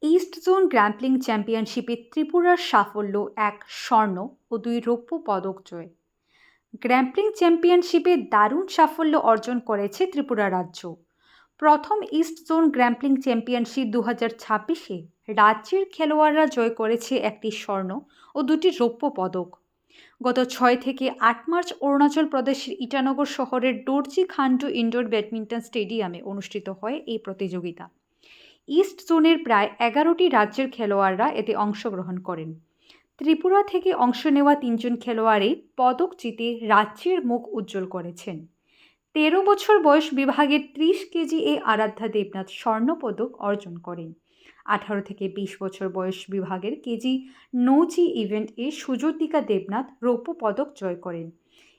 East zone গ্র্যাম্পলিং চ্যাম্পিয়নশিপে ত্রিপুরার সাফল্য এক স্বর্ণ ও ২ রৌপ্য পদক জয়। গ্র্যাম্পলিং চ্যাম্পিয়নশিপে দারুণ সাফল্য অর্জন করেছে ত্রিপুরা রাজ্য। প্রথম ইস্ট জোন গ্র্যাম্পলিং চ্যাম্পিয়নশিপ ২০২৬-এ রাজ্যের খেলোয়াড়রা জয় করেছে একটি স্বর্ণ ও ২টি রৌপ্য পদক। গত ৬ থেকে ৮ মার্চ অরুণাচল প্রদেশের ইটানগর শহরের ডোরজি খান্ডু ইনডোর ব্যাডমিন্টন স্টেডিয়ামে অনুষ্ঠিত হয় এই প্রতিযোগিতা। ইস্ট জোনের প্রায় ১১টি রাজ্যের খেলোয়াড়রা এতে অংশগ্রহণ করেন। ত্রিপুরা থেকে অংশ নেওয়া ৩ জন খেলোয়াড়ই পদক জিতে রাজ্যের মুখ উজ্জ্বল করেছেন। ১৩ বছর বয়স বিভাগের ৩০ কেজি এই আরাধ্যা দেবনাথ স্বর্ণপদক অর্জন করেন। ১৮ থেকে ২০ বছর বয়স বিভাগের কেজি নৌজি ইভেন্টে সুজ্যোতিকা দেবনাথ রৌপ্য পদক জয় করেন।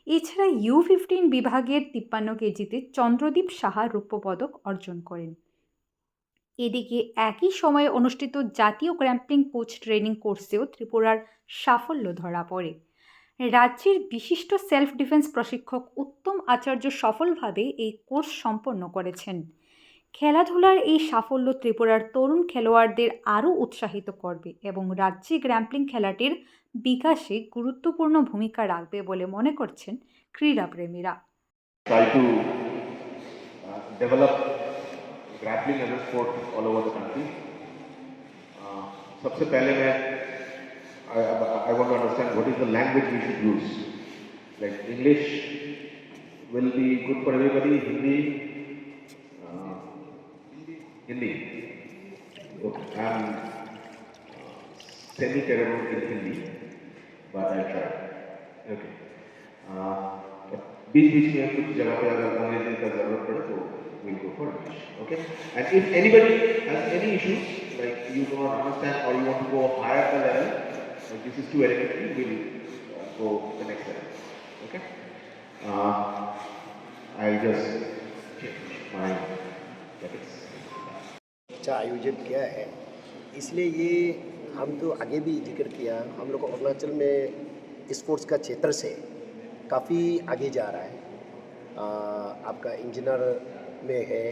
এছাড়া U15 বিভাগের ৫৩ কেজিতে চন্দ্রদীপ সাহা রৌপ্য পদক অর্জন করেন। এদিকে একই সময়ে অনুষ্ঠিত জাতীয় গ্র্যাম্পলিং কোচ ট্রেনিং কোর্সেও ত্রিপুরার সাফল্য ধরা পড়ে। রাজ্যের বিশিষ্ট সেলফ ডিফেন্স প্রশিক্ষক উত্তম আচার্য সফলভাবে এই কোর্স সম্পন্ন করেছেন। খেলাধুলার এই সাফল্য ত্রিপুরার তরুণ খেলোয়াড়দের আরও উৎসাহিত করবে এবং রাজ্যে গ্র্যাম্পলিং খেলাটির বিকাশে গুরুত্বপূর্ণ ভূমিকা রাখবে বলে মনে করছেন ক্রীড়াপ্রেমীরা। Try to develop grappling as a sport all over the country. सबसे पहले I want to understand what is the language we should use. Like English will be good for everybody. Hindi. Okay. I'm semi-terrible in Hindi, but I try. Okay. बीच बीच में कुछ जगह पे अगर अंग्रेजी का जरूरत पड़े तो we'll go for English. Okay. And if anybody has any issues, like you do not understand or you want to go higher the level, like this is too elementary, we'll go the next level. Okay. I just change my topics. अच्छा आयोजित किया है, इसलिए ये हम तो आगे भी जिक्र किया, हम लोग अरुणाचल में स्पोर्ट्स का क्षेत्र से काफ़ी आगे जा रहा है। आपका इंजीनियर में है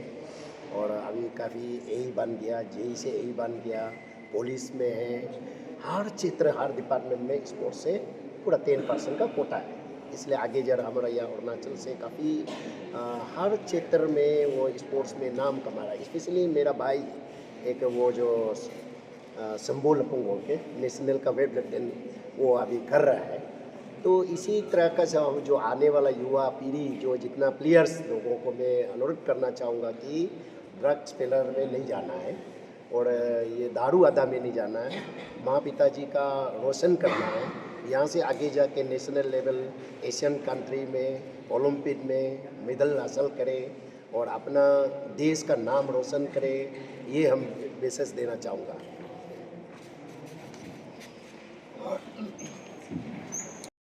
और अभी काफ़ी यही बन गया, जेई से यही बन गया, पुलिस में है। हर क्षेत्र हर डिपार्टमेंट में स्पोर्ट्स से पूरा 10% का कोटा है, इसलिए आगे जा रहा हमारा यहाँ अरुणाचल से काफ़ी हर क्षेत्र में वो स्पोर्ट्स में नाम कमा रहा है। स्पेशली मेरा भाई एक वो जो संबोल बोल के नेशनल का वेट लिफ्टिंग वो अभी कर रहा है। तो इसी तरह का जो आने वाला युवा पीढ़ी जो जितना प्लेयर्स लोगों को मैं अनुरोध करना चाहूँगा कि ड्रग्स पेलर में नहीं जाना है और ये दारू अदा में नहीं जाना है, माँ पिताजी का रोशन करना है, यहाँ से आगे जाके नेशनल लेवल एशियन कंट्री में ओलंपिक में मेडल हासिल करें और अपना देश का नाम रोशन करें, ये हम मैसेज देना चाहूँगा।